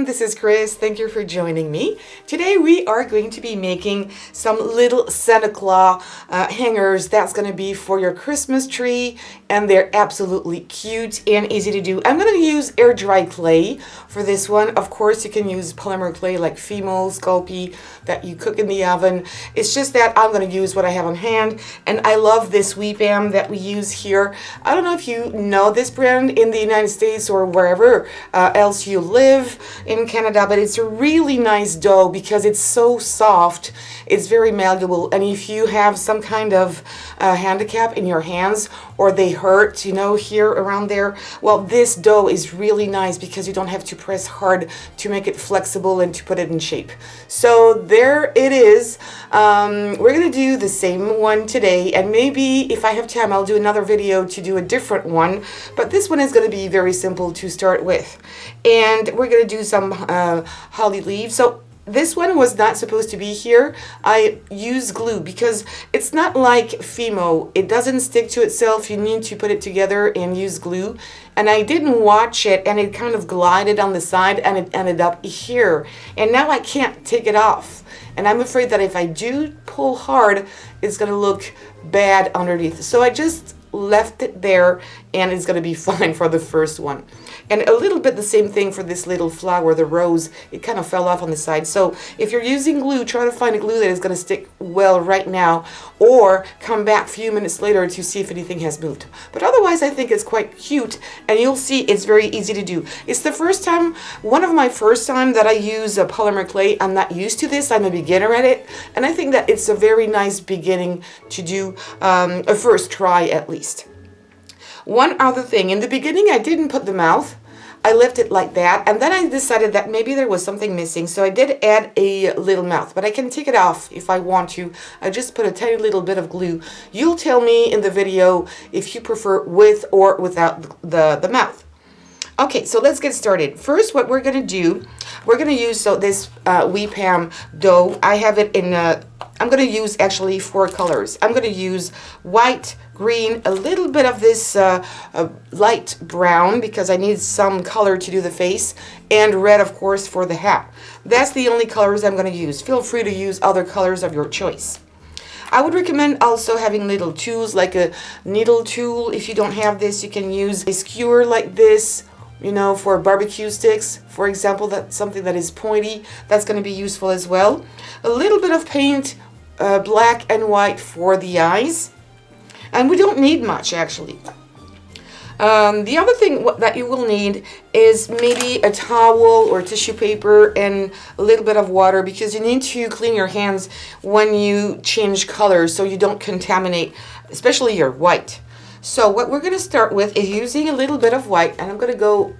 this is Chris. Thank you for joining me. Today we are going to be making some little Santa Claus hangers that's going to be for your Christmas tree, and they're absolutely cute and easy to do. I'm going to use air dry clay for this one. Of course, you can use polymer clay like Fimo, Sculpey that you cook in the oven. It's just that I'm going to use what I have on hand, and I love this WePam that we use here. I don't know if you know this brand in the United States or wherever else you live in Canada, but it's a really nice dough because it's so soft. It's very malleable, and if you have some kind of handicap in your hands or they hurt, you know, here around there, well, this dough is really nice because you don't have to press hard to make it flexible and to put it in shape. So there it is. We're gonna do the same one today, and maybe if I have time I'll do another video to do a different one, but this one is going to be very simple to start with. And we're going to do some holly leaves. So this one was not supposed to be here. I use glue because it's not like Fimo. It doesn't stick to itself. You need to put it together and use glue. And I didn't watch it, and it kind of glided on the side and it ended up here. And now I can't take it off. And I'm afraid that if I do pull hard, it's going to look bad underneath. So I just left it there, and it's going to be fine for the first one. And a little bit the same thing for this little flower, the rose. It kind of fell off on the side. So if you're using glue, try to find a glue that is going to stick well right now, or come back a few minutes later to see if anything has moved. But otherwise, I think it's quite cute, and you'll see it's very easy to do. It's the first time, one of my first time that I use a polymer clay. I'm not used to this. I'm a beginner at it, and I think that it's a very nice beginning to do a first try at least. One other thing, in the beginning I didn't put the mouth. I left it like that, and then I decided that maybe there was something missing, so I did add a little mouth, but I can take it off if I want to. I just put a tiny little bit of glue. You'll tell me in the video if you prefer with or without the mouth. Okay, so let's get started. First, what we're going to do, we're going to use this WePam dough. I have it in, I'm going to use actually 4 colors. I'm going to use white, green, a little bit of this light brown because I need some color to do the face, and red, of course, for the hat. That's the only colors I'm going to use. Feel free to use other colors of your choice. I would recommend also having little tools like a needle tool. If you don't have this, you can use a skewer like this, you know, for barbecue sticks, for example. That's something that is pointy. That's going to be useful as well. A little bit of paint, black and white for the eyes. And we don't need much, actually. The other thing that you will need is maybe a towel or tissue paper and a little bit of water, because you need to clean your hands when you change colors so you don't contaminate, especially your white. So what we're going to start with is using a little bit of white, and I'm going to go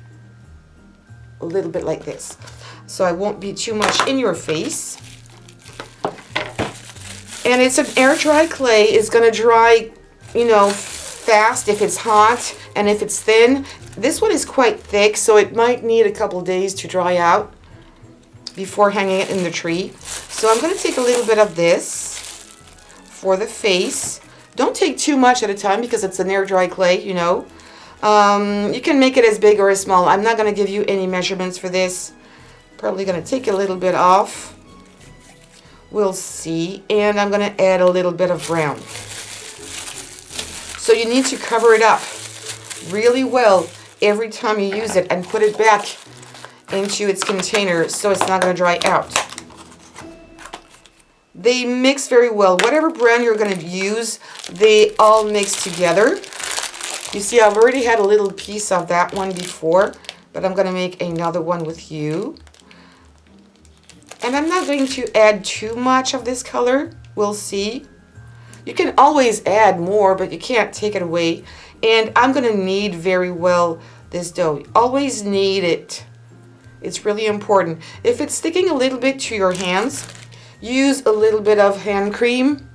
a little bit like this, so I won't be too much in your face. And it's an air dry clay. It's going to dry, you know, fast if it's hot, and if it's thin. This one is quite thick, so it might need a couple days to dry out before hanging it in the tree. So I'm going to take a little bit of this for the face. Don't take too much at a time because it's an air dry clay, you know. You can make it as big or as small. I'm not going to give you any measurements for this. Probably going to take a little bit off. We'll see. And I'm going to add a little bit of brown. So you need to cover it up really well every time you use it and put it back into its container so it's not going to dry out. They mix very well. Whatever brand you're going to use, they all mix together. You see, I've already had a little piece of that one before, but I'm going to make another one with you. And I'm not going to add too much of this color. We'll see. You can always add more, but you can't take it away. And I'm going to knead very well this dough. Always knead it. It's really important. If it's sticking a little bit to your hands, use a little bit of hand cream.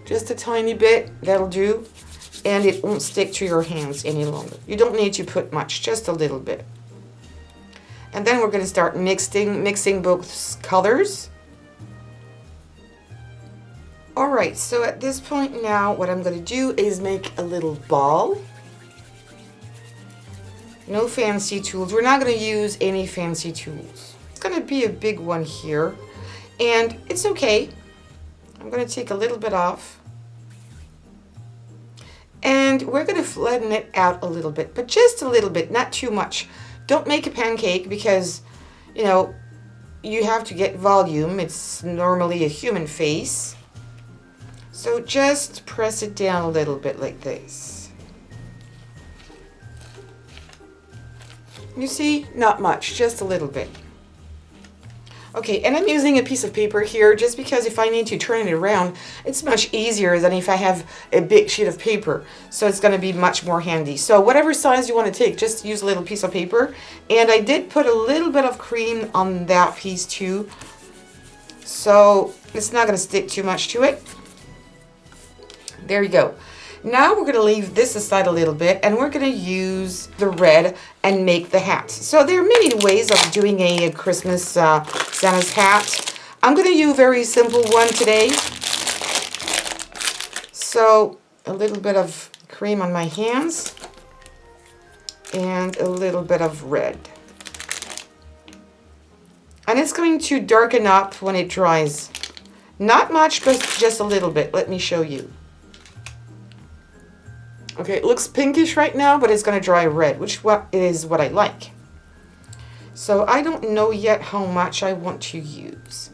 Just a tiny bit. That'll do. And it won't stick to your hands any longer. You don't need to put much, just a little bit. And then we're going to start mixing both colors. Alright, so at this point now, what I'm going to do is make a little ball. No fancy tools. We're not going to use any fancy tools. It's going to be a big one here, and it's okay. I'm going to take a little bit off, and we're going to flatten it out a little bit, but just a little bit, not too much. Don't make a pancake because, you know, you have to get volume. It's normally a human face. So just press it down a little bit like this. You see, not much, just a little bit. Okay, and I'm using a piece of paper here just because if I need to turn it around, it's much easier than if I have a big sheet of paper. So it's going to be much more handy. So whatever size you want to take, just use a little piece of paper. And I did put a little bit of cream on that piece too. So it's not going to stick too much to it. There you go. Now we're going to leave this aside a little bit, and we're going to use the red and make the hat. So there are many ways of doing a Christmas Santa's hat. I'm going to use a very simple one today. So a little bit of cream on my hands and a little bit of red. And it's going to darken up when it dries. Not much, but just a little bit. Let me show you. Okay, it looks pinkish right now, but it's going to dry red, which is what I like. So I don't know yet how much I want to use.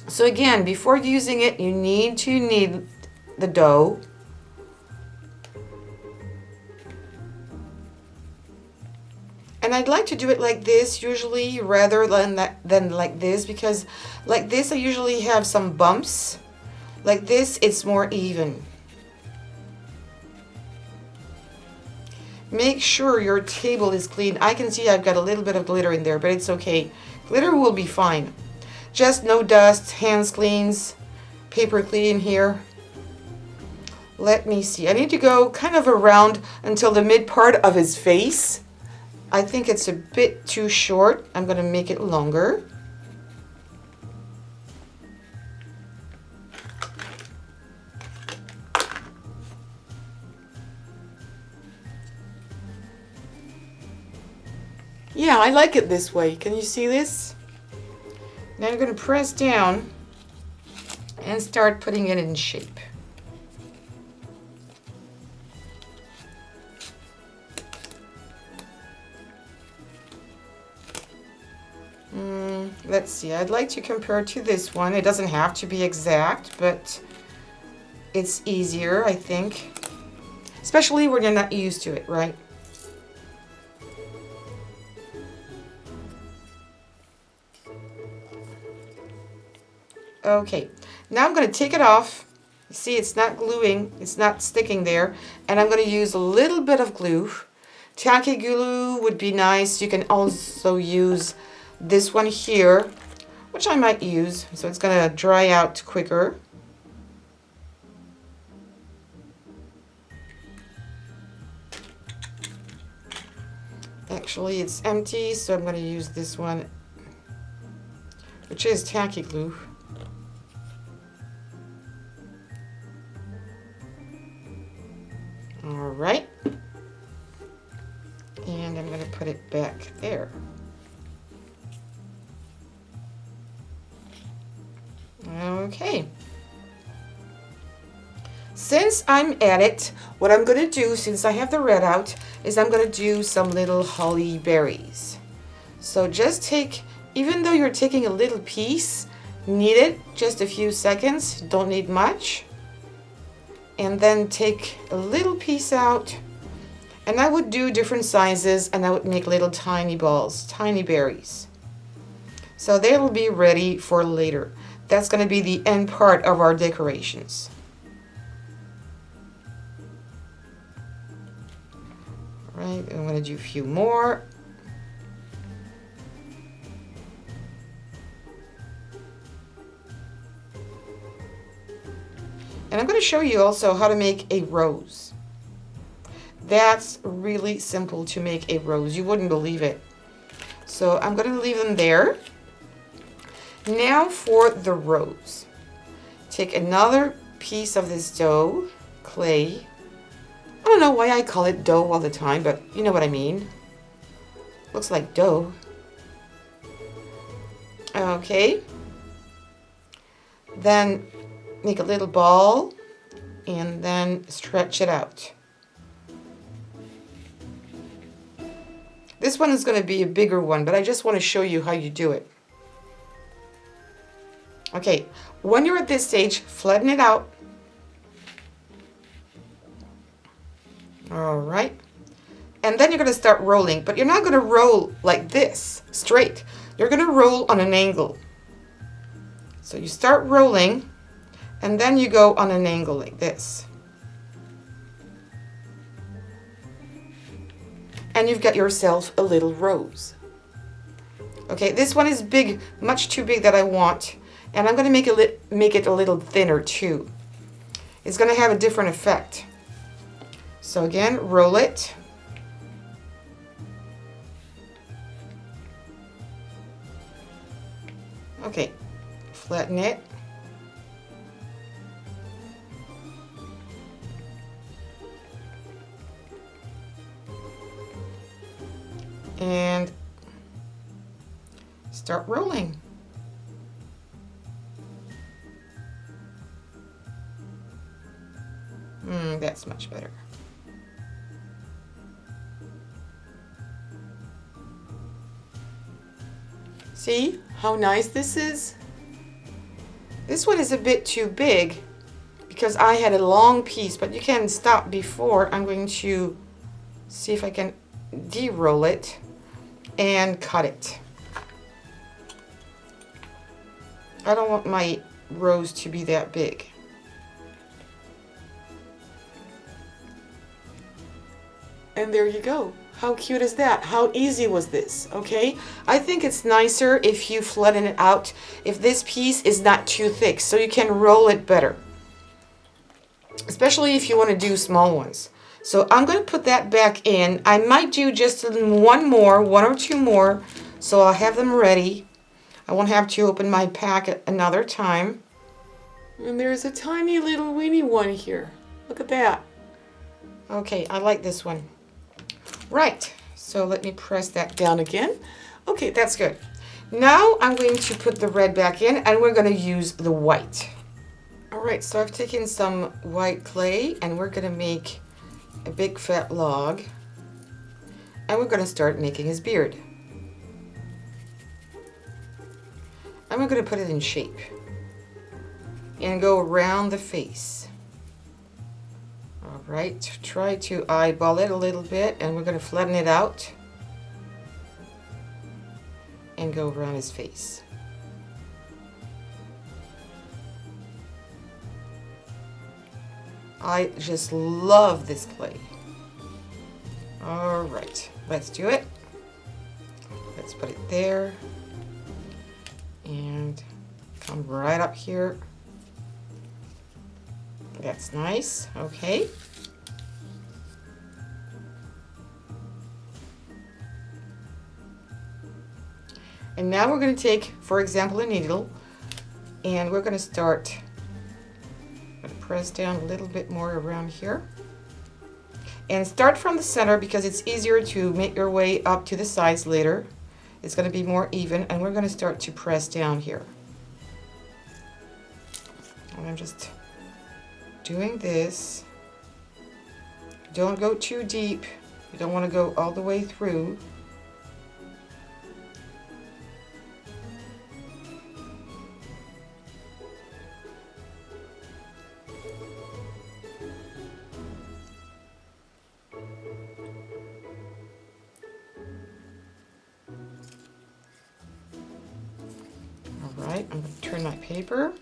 So again, before using it, you need to knead the dough. And I'd like to do it like this usually rather than like this, because like this I usually have some bumps. Like this, it's more even. Make sure your table is clean. I can see I've got a little bit of glitter in there, but it's okay. Glitter will be fine. Just no dust, hands cleans, paper clean here. Let me see. I need to go kind of around until the mid part of his face. I think it's a bit too short. I'm going to make it longer. Yeah, I like it this way. Can you see this? Now I'm going to press down and start putting it in shape. Let's see, I'd like to compare to this one. It doesn't have to be exact, but it's easier, I think. Especially when you're not used to it, right? Okay, now I'm going to take it off. See, it's not gluing, it's not sticking there. And I'm going to use a little bit of glue. Tacky glue would be nice. You can also use this one here, which I might use, so it's going to dry out quicker. Actually, it's empty, so I'm going to use this one, which is tacky glue. All right, and I'm going to put it back there. Okay. Since I'm at it, what I'm going to do, since I have the red out, is I'm going to do some little holly berries. So just take, even though you're taking a little piece, knead it just a few seconds, don't need much. And then take a little piece out, and I would do different sizes, and I would make little tiny balls, tiny berries. So they'll be ready for later. That's going to be the end part of our decorations. All right, I'm going to do a few more. And I'm going to show you also how to make a rose. That's really simple to make a rose. You wouldn't believe it. So I'm going to leave them there. Now for the rose. Take another piece of this dough, clay. I don't know why I call it dough all the time, but you know what I mean. Looks like dough. Okay. Then make a little ball and then stretch it out. This one is going to be a bigger one, but I just want to show you how you do it. Okay, when you're at this stage, flatten it out. All right. And then you're going to start rolling, but you're not going to roll like this, straight. You're going to roll on an angle. So you start rolling, and then you go on an angle like this. And you've got yourself a little rose. Okay, this one is big, much too big that I want. And I'm going to make it a little thinner too. It's going to have a different effect. So again, roll it. Okay, flatten it. And start rolling. That's much better. See how nice this is? This one is a bit too big because I had a long piece, but you can stop before. I'm going to see if I can de-roll it and cut it. I don't want my rose to be that big. And there you go. How cute is that? How easy was this? Okay, I think it's nicer if you flatten it out, if this piece is not too thick, so you can roll it better, especially if you want to do small ones. So I'm going to put that back in. I might do just one or two more, so I'll have them ready. I won't have to open my pack at another time. And there's a tiny little weeny one here. Look at that. Okay, I like this one. Right, so let me press that down again. Okay, that's good. Now I'm going to put the red back in, and we're going to use the white. All right, so I've taken some white clay, and we're going to make a big fat log, and we're going to start making his beard. And we're going to put it in shape and go around the face. All right, try to eyeball it a little bit, and we're going to flatten it out and go around his face. I just love this clay. All right, let's do it. Let's put it there and come right up here. That's nice. Okay. And now we're going to take, for example, a needle, and we're going to start, press down a little bit more around here. And start from the center because it's easier to make your way up to the sides later. It's going to be more even, and we're going to start to press down here. And I'm just doing this. Don't go too deep. You don't want to go all the way through. All right, I'm going to turn my paper.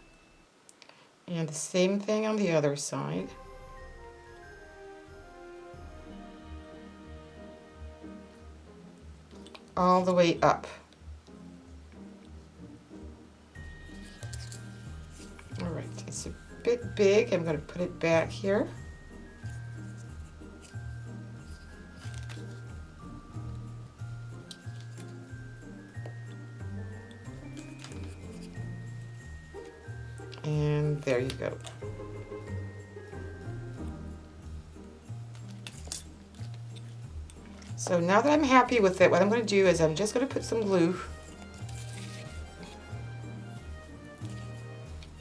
And the same thing on the other side. All the way up. All right, it's a bit big. I'm going to put it back here. And there you go. So now that I'm happy with it, what I'm going to do is I'm just going to put some glue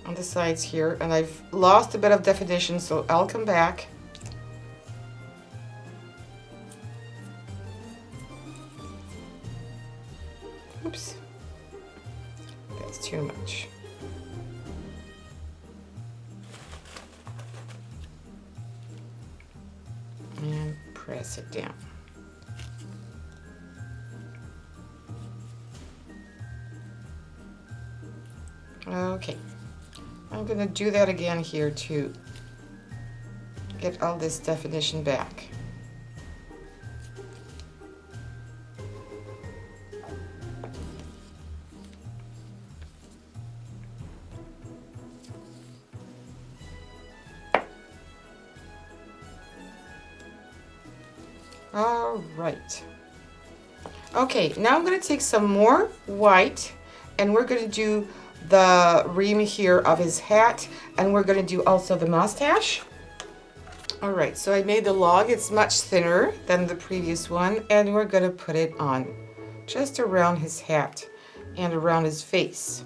on the sides here, and I've lost a bit of definition, so I'll come back. Oops, that's too much. And press it down. Okay, I'm going to do that again here to get all this definition back. All right. Okay, now I'm going to take some more white, and we're going to do the rim here of his hat, and we're going to do also the mustache. All right, so I made the log. It's much thinner than the previous one, and we're going to put it on just around his hat and around his face.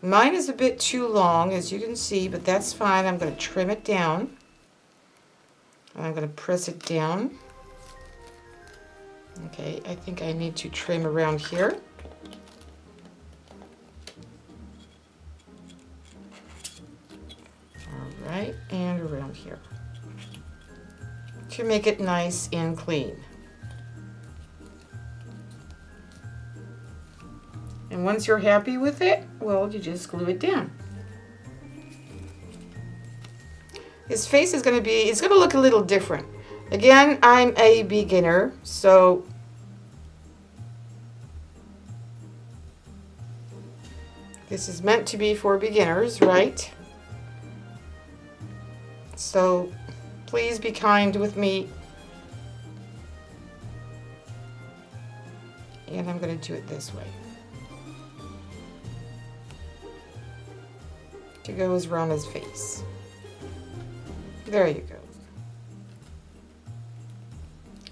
Mine is a bit too long, as you can see, but that's fine. I'm going to trim it down, and I'm going to press it down. Okay, I think I need to trim around here. All right, and around here to make it nice and clean. And once you're happy with it, well, you just glue it down. His face is going to be, it's going to look a little different. Again, I'm a beginner, so this is meant to be for beginners, right? So please be kind with me. And I'm going to do it this way. To go around his face. There you go.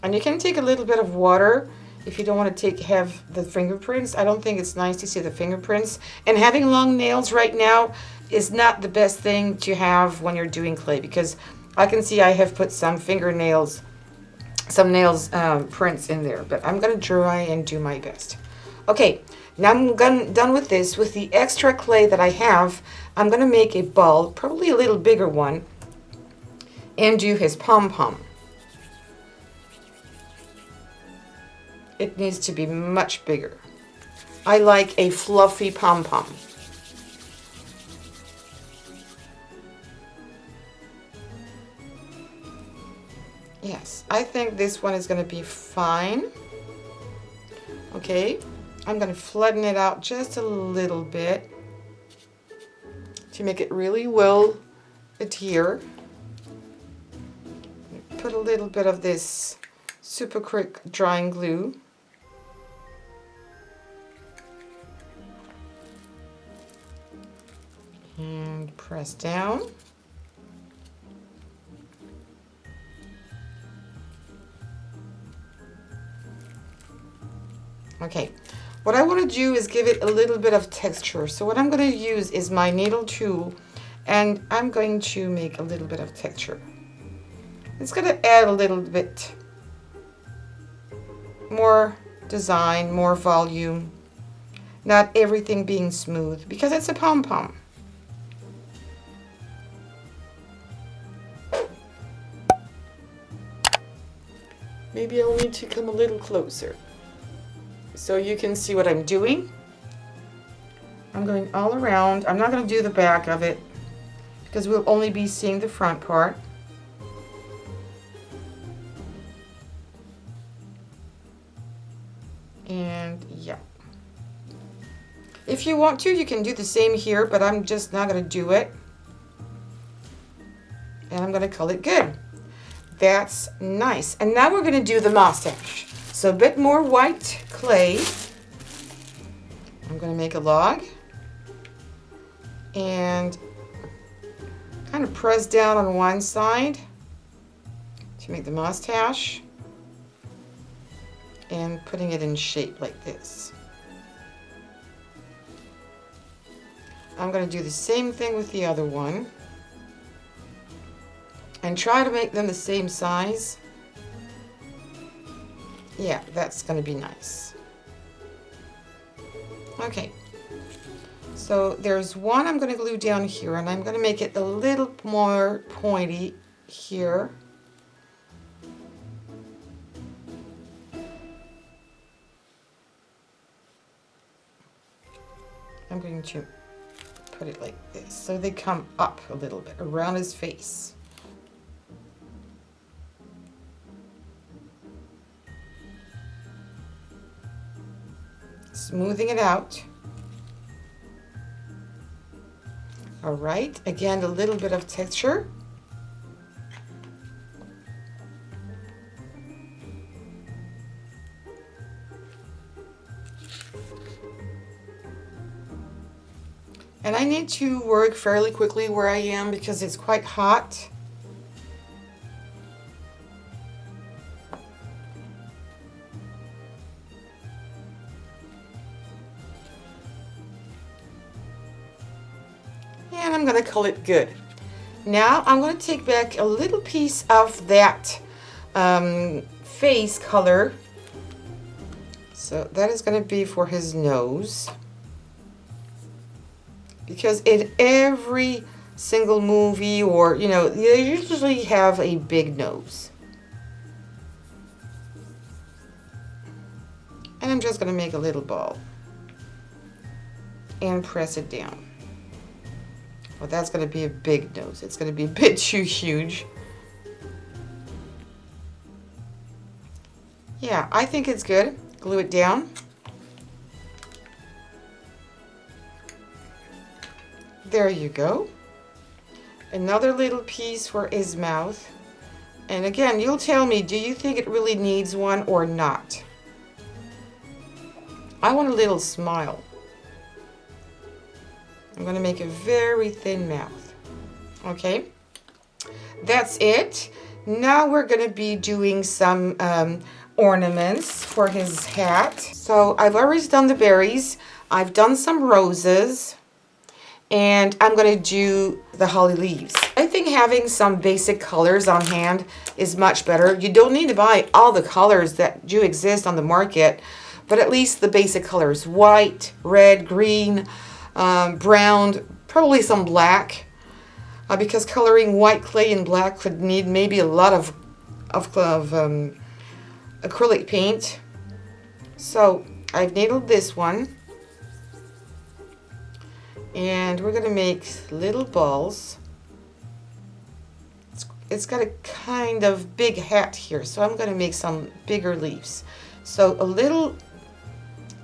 And you can take a little bit of water if you don't want to have the fingerprints. I don't think it's nice to see the fingerprints. And having long nails right now is not the best thing to have when you're doing clay, because I can see I have put some fingernails, some nails prints in there. But I'm going to try and do my best. Okay, now I'm done with this. With the extra clay that I have, I'm going to make a ball, probably a little bigger one, and do his pom-pom. It needs to be much bigger. I like a fluffy pom-pom. Yes, I think this one is going to be fine. Okay, I'm going to flatten it out just a little bit to make it really well adhere. Put a little bit of this super quick drying glue. And press down. Okay, what I want to do is give it a little bit of texture. So what I'm going to use is my needle tool, and I'm going to make a little bit of texture. It's going to add a little bit more design, more volume, not everything being smooth, because it's a pom-pom. Maybe I'll need to come a little closer so you can see what I'm doing. I'm going all around. I'm not going to do the back of it because we'll only be seeing the front part. And yeah. If you want to, you can do the same here, but I'm just not going to do it. And I'm going to call it good. That's nice. And now we're going to do the mustache. So a bit more white clay. I'm going to make a log. And kind of press down on one side to make the mustache. and putting it in shape like this. I'm going to do the same thing with the other one and try to make them the same size. Yeah, that's going to be nice. Okay, so there's one I'm going to glue down here, and I'm going to make it a little more pointy here. I'm going to put it like this so they come up a little bit around his face. Smoothing it out. All right, again, a little bit of texture. And I need to work fairly quickly where I am because it's quite hot. And I'm going to call it good. Now I'm going to take back a little piece of that face color. So that is going to be for his nose. Because in every single movie, or, you know, they usually have a big nose. And I'm just going to make a little ball and press it down. Well, that's going to be a big nose. It's going to be a bit too huge. Yeah, I think it's good. Glue it down. There you go. Another little piece for his mouth. And again, you'll tell me, do you think it really needs one or not? I want a little smile. I'm going to make a very thin mouth. Okay, that's it. Now we're going to be doing some ornaments for his hat. So I've already done the berries. I've done some roses. And I'm going to do the holly leaves. I think having some basic colors on hand is much better. You don't need to buy all the colors that do exist on the market, but at least the basic colors: white, red, green, brown, probably some black, because coloring white clay and black could need maybe a lot of acrylic paint. So I've needled this one. And we're going to make little balls. It's got a kind of big hat here, so I'm going to make some bigger leaves. So a little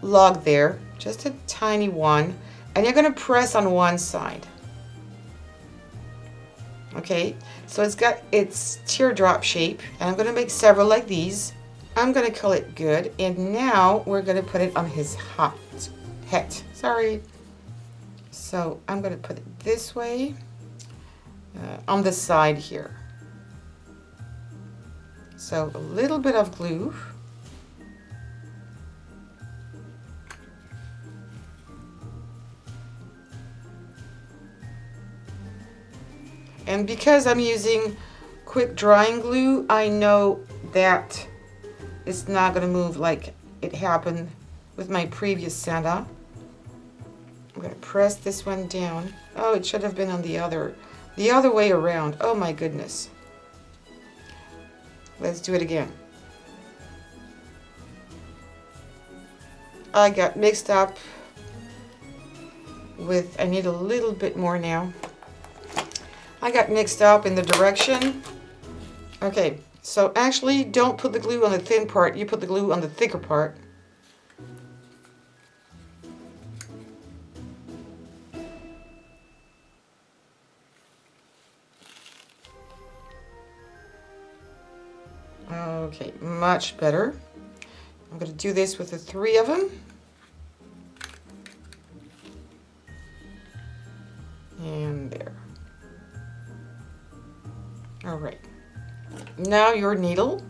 log there, just a tiny one, and you're going to press on one side. Okay, so it's got its teardrop shape, and I'm going to make several like these. I'm going to call it good, and now we're going to put it on his hat. Sorry. So I'm going to put it this way on the side here. So a little bit of glue. And because I'm using quick drying glue, I know that it's not going to move like it happened with my previous Santa. I'm going to press this one down. Oh, it should have been on the other way around. Oh my goodness. Let's do it again. I got mixed up with, I need a little bit more now. I got mixed up in the direction. Okay, so actually don't put the glue on the thin part, you put the glue on the thicker part. Okay, much better. I'm going to do this with the 3 of them. And there. All right. Now your needle.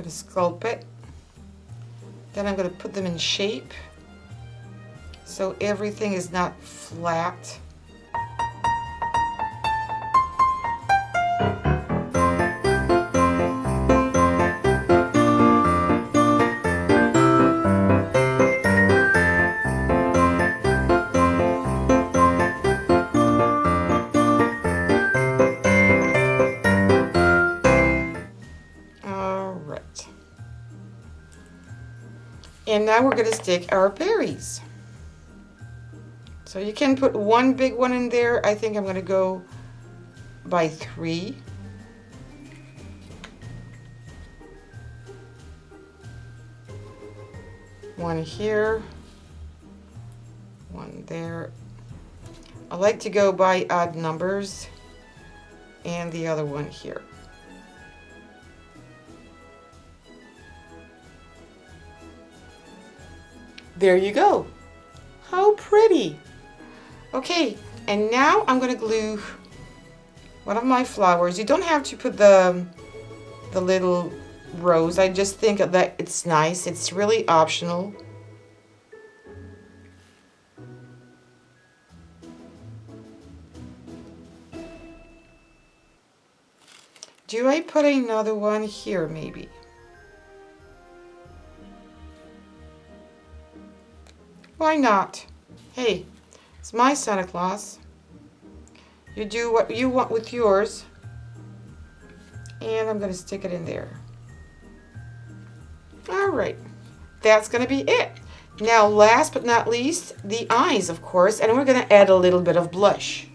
going to sculpt it. Then I'm going to put them in shape so everything is not flat. And now we're going to stick our berries. So you can put one big one in there. I think I'm going to go by 3. One here, one there. I like to go by odd numbers, and the other one here. There you go. How pretty. Okay, and now I'm going to glue one of my flowers. You don't have to put the little rose. I just think that it's nice. It's really optional. Do I put another one here maybe? Why not? Hey, it's my Santa Claus. You do what you want with yours. And I'm going to stick it in there. All right, that's going to be it. Now, last but not least, the eyes, of course, and we're going to add a little bit of blush.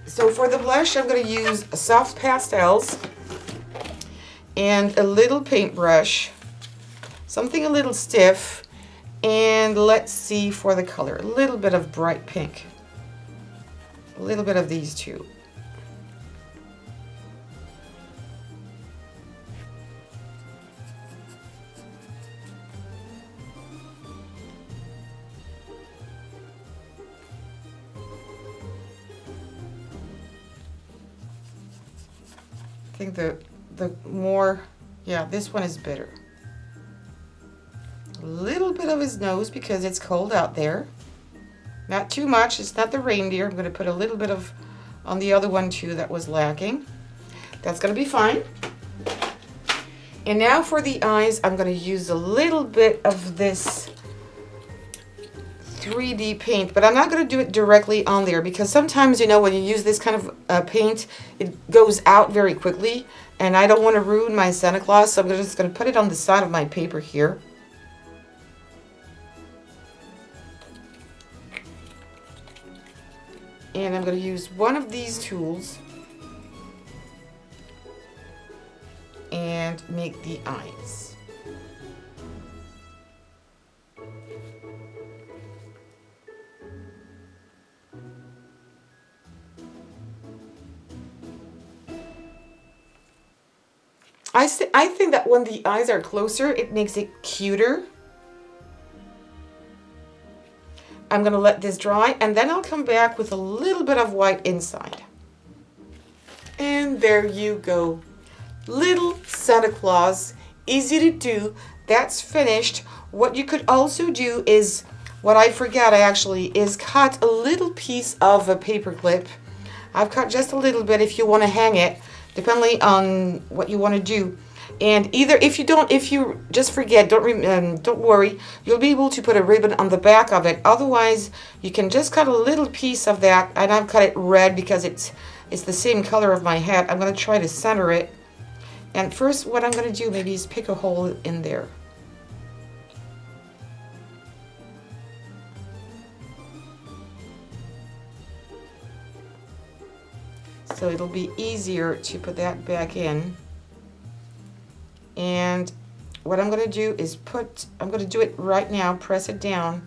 So for the blush, I'm going to use soft pastels and a little paintbrush, something a little stiff. And let's see for the color, a little bit of bright pink, a little bit of these two. I think the more, yeah, this one is better. A little bit of his nose because it's cold out there. Not too much, it's not the reindeer. I'm going to put a little bit of on the other one too that was lacking. That's going to be fine. And now for the eyes, I'm going to use a little bit of this 3D paint, but I'm not going to do it directly on there because sometimes, you know, when you use this kind of paint, it goes out very quickly, and I don't want to ruin my Santa Claus, so I'm just going to put it on the side of my paper here. And I'm going to use one of these tools and make the eyes. I think that when the eyes are closer, it makes it cuter. I'm going to let this dry, and then I'll come back with a little bit of white inside. And there you go. Little Santa Claus, easy to do. That's finished. What you could also do is, what I forgot actually, is cut a little piece of a paper clip. I've cut just a little bit if you want to hang it, depending on what you want to do. And either if you just forget, don't worry, you'll be able to put a ribbon on the back of it. Otherwise, you can just cut a little piece of that, and I've cut it red because it's the same color of my hat. I'm going to try to center it. And first, what I'm going to do maybe is pick a hole in there. So it'll be easier to put that back in. And what I'm going to do is I'm going to do it right now, press it down,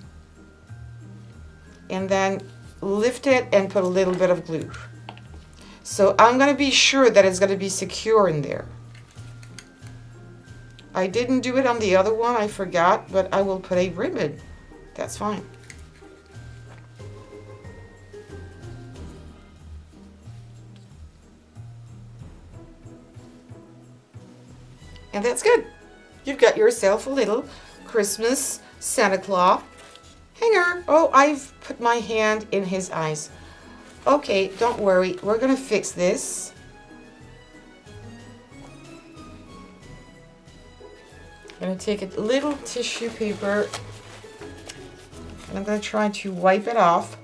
and then lift it and put a little bit of glue. So I'm going to be sure that it's going to be secure in there. I didn't do it on the other one, I forgot, but I will put a ribbon. That's fine. And that's good. You've got yourself a little Christmas Santa Claus hanger. Oh, I've put my hand in his eyes. Okay, don't worry. We're going to fix this. I'm going to take a little tissue paper and I'm going to try to wipe it off.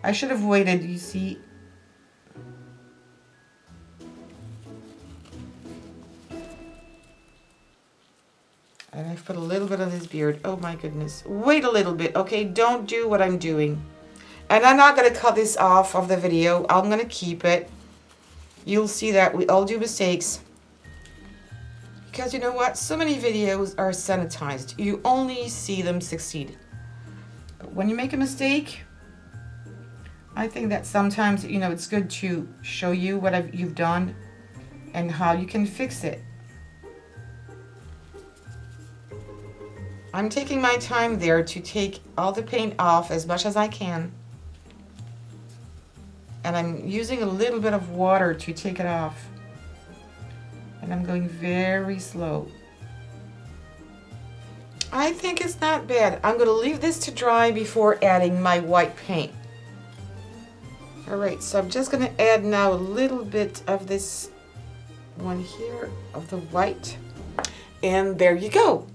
I should have waited, you see. And I've put a little bit on his beard. Oh my goodness. Wait a little bit, okay? Don't do what I'm doing. And I'm not going to cut this off of the video. I'm going to keep it. You'll see that we all do mistakes. Because you know what? So many videos are sanitized. You only see them succeed. But when you make a mistake, I think that sometimes, you know, it's good to show you what you've done and how you can fix it. I'm taking my time there to take all the paint off as much as I can. And I'm using a little bit of water to take it off. And I'm going very slow. I think it's not bad. I'm going to leave this to dry before adding my white paint. Alright, so I'm just going to add now a little bit of this one here, of the white. And there you go.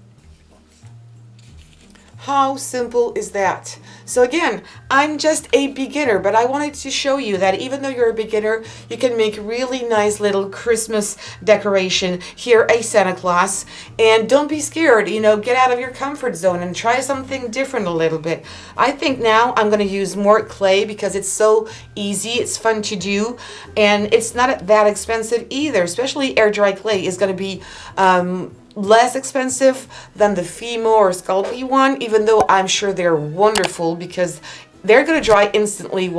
How simple is that? So again, I'm just a beginner, but I wanted to show you that even though you're a beginner, you can make really nice little Christmas decoration here, a Santa Claus. And don't be scared, you know, get out of your comfort zone and try something different a little bit. I think now I'm going to use more clay because it's so easy, it's fun to do, and it's not that expensive either. Especially air dry clay is going to be less expensive than the Fimo or Sculpey one, even though I'm sure they're wonderful because they're going to dry instantly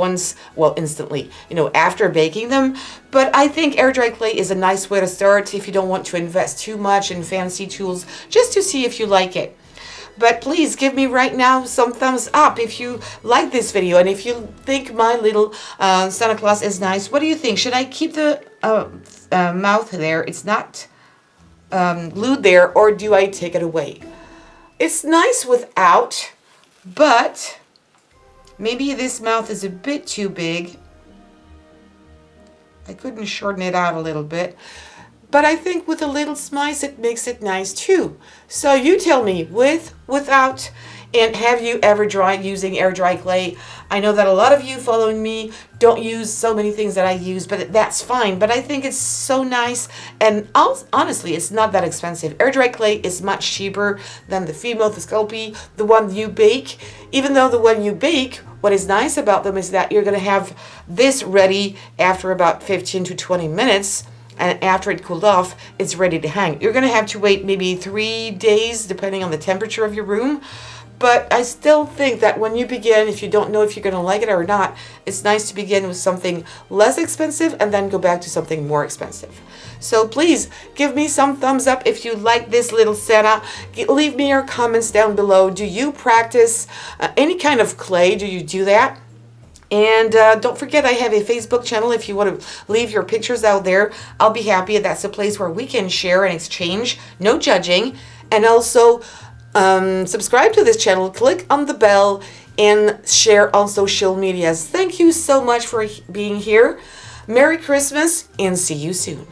instantly, you know, after baking them. But I think air dry clay is a nice way to start if you don't want to invest too much in fancy tools, just to see if you like it. But please give me right now some thumbs up if you like this video and if you think my little Santa Claus is nice. What do you think? Should I keep the mouth there? It's not glued there, or do I take it away? It's nice without, but maybe this mouth is a bit too big. I couldn't shorten it out a little bit, but I think with a little smice it makes it nice too. So you tell me, with, without, and have you ever tried using air dry clay? I know that a lot of you following me don't use so many things that I use, but that's fine. But I think it's so nice, and honestly, it's not that expensive. Air dry clay is much cheaper than the Fimo, the Sculpey, the one you bake. Even though the one you bake, what is nice about them is that you're going to have this ready after about 15 to 20 minutes. And after it cooled off, it's ready to hang. You're going to have to wait maybe 3 days, depending on the temperature of your room. But I still think that when you begin, if you don't know if you're going to like it or not, it's nice to begin with something less expensive and then go back to something more expensive. So please give me some thumbs up if you like this little Santa. Leave me your comments down below. Do you practice any kind of clay? Do you do that? And don't forget, I have a Facebook channel. If you want to leave your pictures out there, I'll be happy. That's a place where we can share and exchange, no judging. And also subscribe to this channel, click on the bell, and share on social medias. Thank you so much for being here. Merry Christmas, and see you soon.